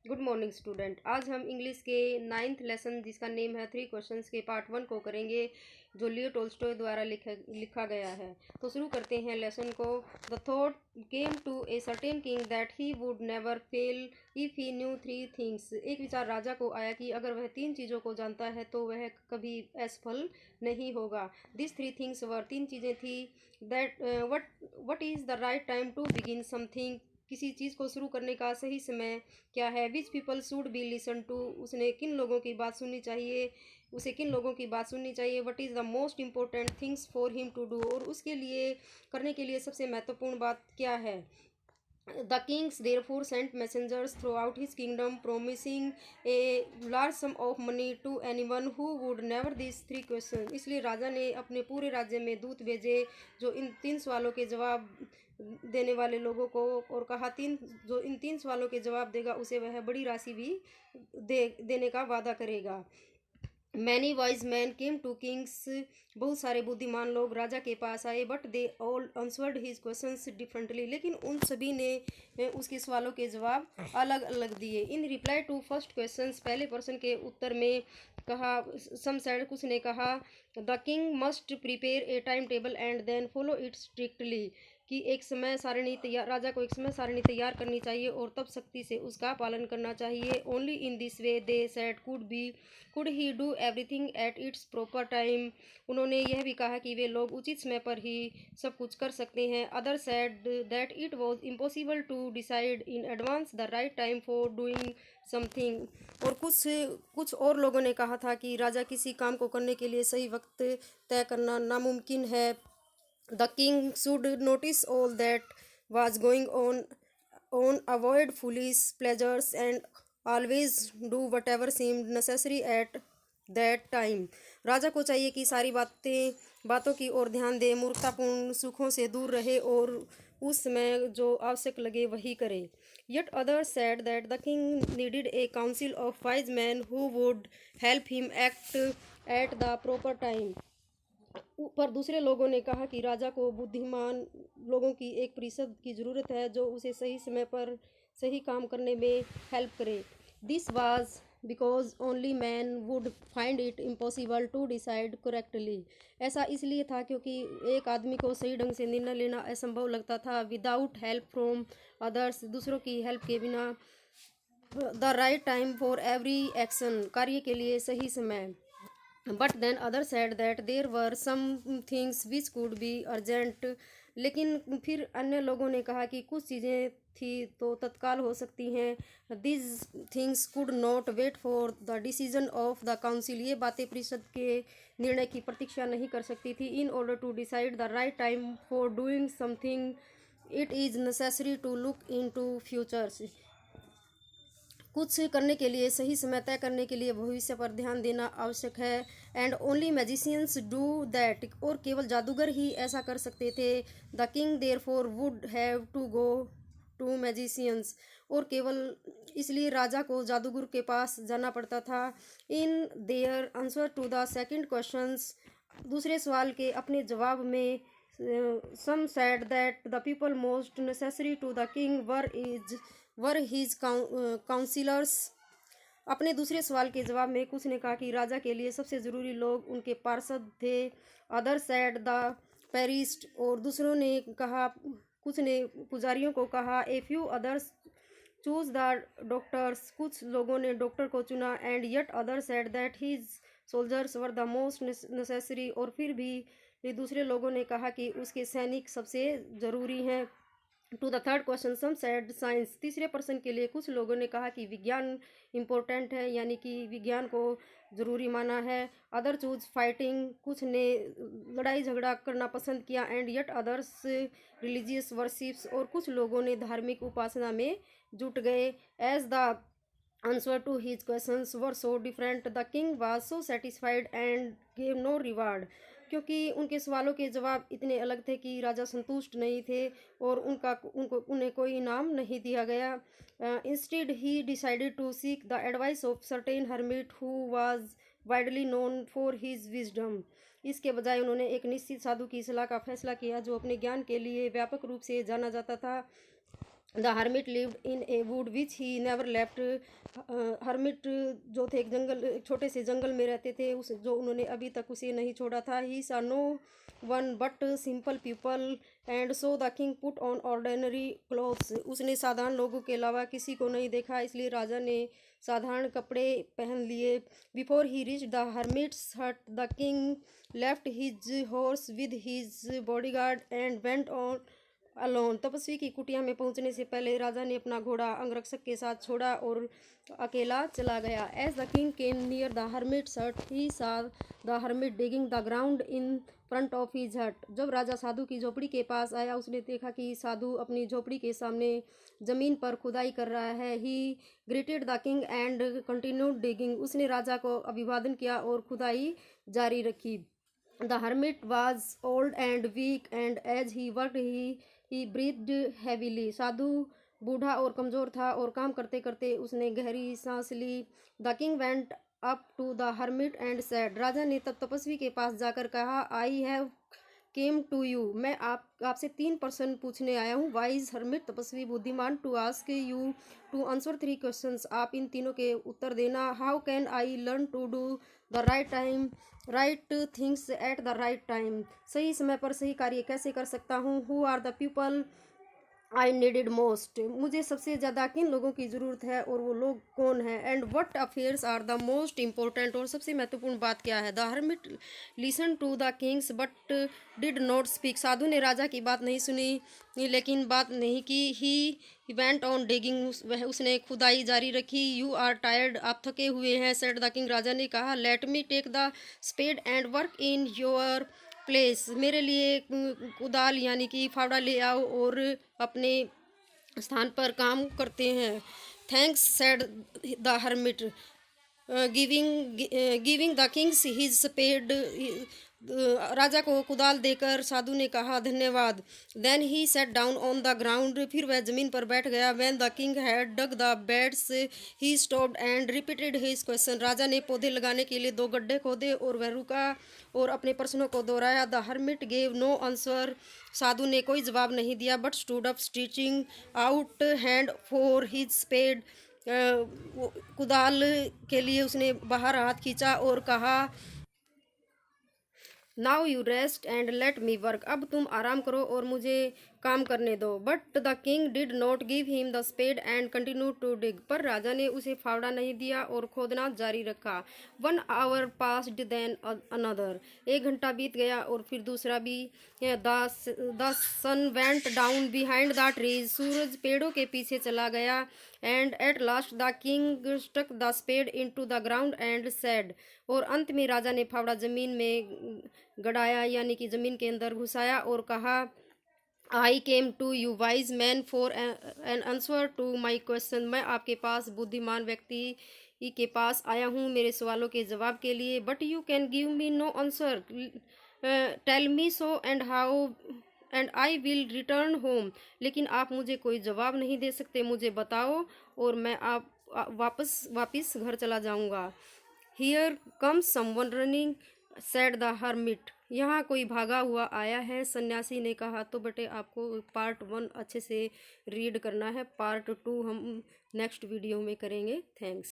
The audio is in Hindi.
Good morning student. आज हम इंग्लिश के 9th लेसन जिसका नेम है 3 क्वेश्चंस के पार्ट 1 को करेंगे, जो लियो टोल्स्टॉय द्वारा लिखा गया है। तो शुरू करते हैं लेसन को। The thought came to a certain king that he would never fail if he knew 3 things. एक विचार राजा को आया कि अगर वह 3 चीज़ों को जानता है तो वह कभी असफल नहीं होगा। दिस 3 थिंग्स वर, 3 चीज़ें थी। That what is the right time to begin something, किसी चीज़ को शुरू करने का सही समय क्या है। Which people should be listen to, उसने किन लोगों की बात सुननी चाहिए, उसे किन लोगों की बात सुननी चाहिए। What is the most important things for him to do, और उसके लिए करने के लिए सबसे महत्वपूर्ण बात क्या है। The kings therefore sent messengers throughout his kingdom promising a large sum of money to anyone who would never these 3 questions। इसलिए राजा ने अपने पूरे राज्य में दूत भेजे जो इन 3 सवालों के जवाब देने वाले लोगों को, और कहा जो इन 3 सवालों के जवाब देगा उसे वह बड़ी राशि भी देने का वादा करेगा। Many wise man came to kings, बहुत सारे बुद्धिमान लोग राजा के पास आए। But they all answered his questions differently, लेकिन उन सभी ने उसके सवालों के जवाब अलग अलग दिए। In reply to first questions, पहले प्रश्न के उत्तर में कहा, सम सेड, कुछ ने कहा, the king must prepare a time table and then follow it strictly, कि एक समय सारणी तैयार, राजा को एक समय सारणी तैयार करनी चाहिए और तब सख्ती से उसका पालन करना चाहिए। Only in this way they said could he do everything at its proper time, उन्होंने यह भी कहा कि वे लोग उचित समय पर ही सब कुछ कर सकते हैं। Other said that it was impossible to decide in advance the right time for doing something, और कुछ और लोगों ने कहा था कि राजा किसी काम को करने के लिए सही वक्त तय करना नामुमकिन है। The king should notice all that was going on, avoid foolish pleasures, and always do whatever seemed necessary at that time। राजा को चाहिए कि सारी बातों की ओर ध्यान दे, मूर्खतापूर्ण सुखों से दूर रहे और उस समय जो आवश्यक लगे वही करे। Yet others said that the king needed a council of wise men who would help him act at the proper time। पर दूसरे लोगों ने कहा कि राजा को बुद्धिमान लोगों की एक परिषद की ज़रूरत है जो उसे सही समय पर सही काम करने में हेल्प करे। This was because only man would find it impossible to decide correctly. ऐसा इसलिए था क्योंकि एक आदमी को सही ढंग से निर्णय लेना असंभव लगता था। विदाउट हेल्प फ्रॉम अदर्स, दूसरों की हेल्प के बिना। The right time for every action, कार्य के लिए सही समय। But then other said that there were some things which could be urgent, लेकिन फिर अन्य लोगों ने कहा कि कुछ चीज़ें थी तो तत्काल हो सकती हैं। This things could not wait for the decision of the council, ये बातें परिषद के निर्णय की प्रतीक्षा नहीं कर सकती थी। In order to decide the right time for doing something it is necessary to look into futures, कुछ करने के लिए सही समय तय करने के लिए भविष्य पर ध्यान देना आवश्यक है। And only magicians do that, और केवल जादूगर ही ऐसा कर सकते थे। The king therefore would have to go to magicians, और केवल इसलिए राजा को जादूगर के पास जाना पड़ता था। In their answer to the second questions, दूसरे सवाल के अपने जवाब में, some said that the people most necessary to the king were his councillors. अपने दूसरे सवाल के जवाब में कुछ ने कहा कि राजा के लिए सबसे ज़रूरी लोग उनके पार्षद थे। अदर सेड द पेरिस्ट, और दूसरों ने कहा, कुछ ने पुजारियों को कहा। A few others choose the doctors, कुछ लोगों ने डॉक्टर को चुना। And yet other said that his soldiers were the most necessary, और फिर भी दूसरे लोगों ने कहा कि उसके सैनिक सबसे ज़रूरी हैं। To the third question some said science, तीसरे प्रश्न के लिए कुछ लोगों ने कहा कि विज्ञान इम्पोर्टेंट है, यानी कि विज्ञान को ज़रूरी माना है। अदर चूज फाइटिंग, कुछ ने लड़ाई झगड़ा करना पसंद किया। And yet others religious worships, और कुछ लोगों ने धार्मिक उपासना में जुट गए। As the answer to his questions were so different the king was so satisfied and gave no reward, क्योंकि उनके सवालों के जवाब इतने अलग थे कि राजा संतुष्ट नहीं थे और उन्हें कोई इनाम नहीं दिया गया। Instead he decided to seek the advice of certain hermit who was widely known for his wisdom, इसके बजाय उन्होंने एक निश्चित साधु की सलाह का फैसला किया जो अपने ज्ञान के लिए व्यापक रूप से जाना जाता था। The hermit lived in A would which he never left. Hermit जो थे एक छोटे से जंगल में रहते थे, उस जो उन्होंने अभी तक उसे नहीं छोड़ा था। He saw no one but simple people and so the king put on ordinary clothes. उसने साधारण लोगों के अलावा किसी को नहीं देखा, इसलिए राजा ने साधारण कपड़े पहन लिए। Before he reach the hermit's hut the king left his horse with his bodyguard and went on alone. तपस्वी की कुटिया में पहुंचने से पहले राजा ने अपना घोड़ा अंगरक्षक के साथ छोड़ा और अकेला चला गया। As the king came near the hermit's hut he saw the hermit digging the ground in front of his hut. जब राजा साधु की झोपड़ी के पास आया, उसने देखा कि साधु अपनी झोपड़ी के सामने जमीन पर खुदाई कर रहा है। He greeted the king and continued digging. उसने राजा को अभिवादन किया और खुदाई जारी रखी। The hermit was old and weak and as he worked he breathed heavily. साधु बूढ़ा और कमज़ोर था और काम करते करते उसने गहरी सांस ली। The king went up to the hermit and said. राजा ने तब तपस्वी के पास जाकर कहा, I have came to you. मैं आपसे 3 प्रश्न पूछने आया हूँ। वाइज हर्मिट तपस्वी बुद्धिमान, to ask you to answer 3 questions. आप इन तीनों के उत्तर देना। How can I learn to do the right things at the right time. सही समय पर सही कार्य कैसे कर सकता हूँ। Who are the people I needed most. मुझे सबसे ज़्यादा किन लोगों की ज़रूरत है और वो लोग कौन हैं। And what affairs are the most important. और सबसे महत्वपूर्ण बात क्या है। The hermit listen to the kings but did not speak. साधु ने राजा की बात नहीं सुनी लेकिन बात नहीं की। He went on digging. वह उसने खुदाई जारी रखी। You are tired. आप थके हुए हैं। Said the king. राजा ने कहा, let me take the spade and work in your place. मेरे लिए कुदाल यानी कि फावड़ा ले आओ और अपने स्थान पर काम करते हैं। Thanks said the hermit giving the kings his spade. राजा को कुदाल देकर साधु ने कहा, धन्यवाद। Then he sat down on the ground. फिर वह जमीन पर बैठ गया। When the king had dug the beds he stopped and repeated his question. राजा ने पौधे लगाने के लिए 2 गड्ढे खोदे और वह रुका और अपने प्रश्नों को दोहराया। The hermit gave no answer. साधु ने कोई जवाब नहीं दिया but stood up stretching out hand for his spade. कुदाल के लिए उसने बाहर हाथ खींचा और कहा, now you rest and let me work. अब तुम आराम करो और मुझे काम करने दो। But the king did not give him the spade and continue to dig. पर राजा ने उसे फावड़ा नहीं दिया और खोदना जारी रखा। 1 hour passed देन अनदर। 1 घंटा बीत गया और फिर दूसरा भी। The sun went down behind the trees. सूरज पेड़ों के पीछे चला गया। And at last the king stuck the spade into the ground and said. और अंत में राजा ने फावड़ा जमीन में गड़ाया यानी कि जमीन के अंदर घुसाया और कहा, I came to you wise man for an answer to my question. मैं आपके पास बुद्धिमान व्यक्ति के पास आया हूँ मेरे सवालों के जवाब के लिए। But you can give me no answer. Tell me so and how and I will return home. लेकिन आप मुझे कोई जवाब नहीं दे सकते। मुझे बताओ और मैं वापस घर चला जाऊँगा। Here comes someone running said the hermit. यहाँ कोई भागा हुआ आया है, सन्यासी ने कहा। तो बेटे आपको पार्ट 1 अच्छे से रीड करना है। पार्ट 2 हम नेक्स्ट वीडियो में करेंगे। थैंक्स।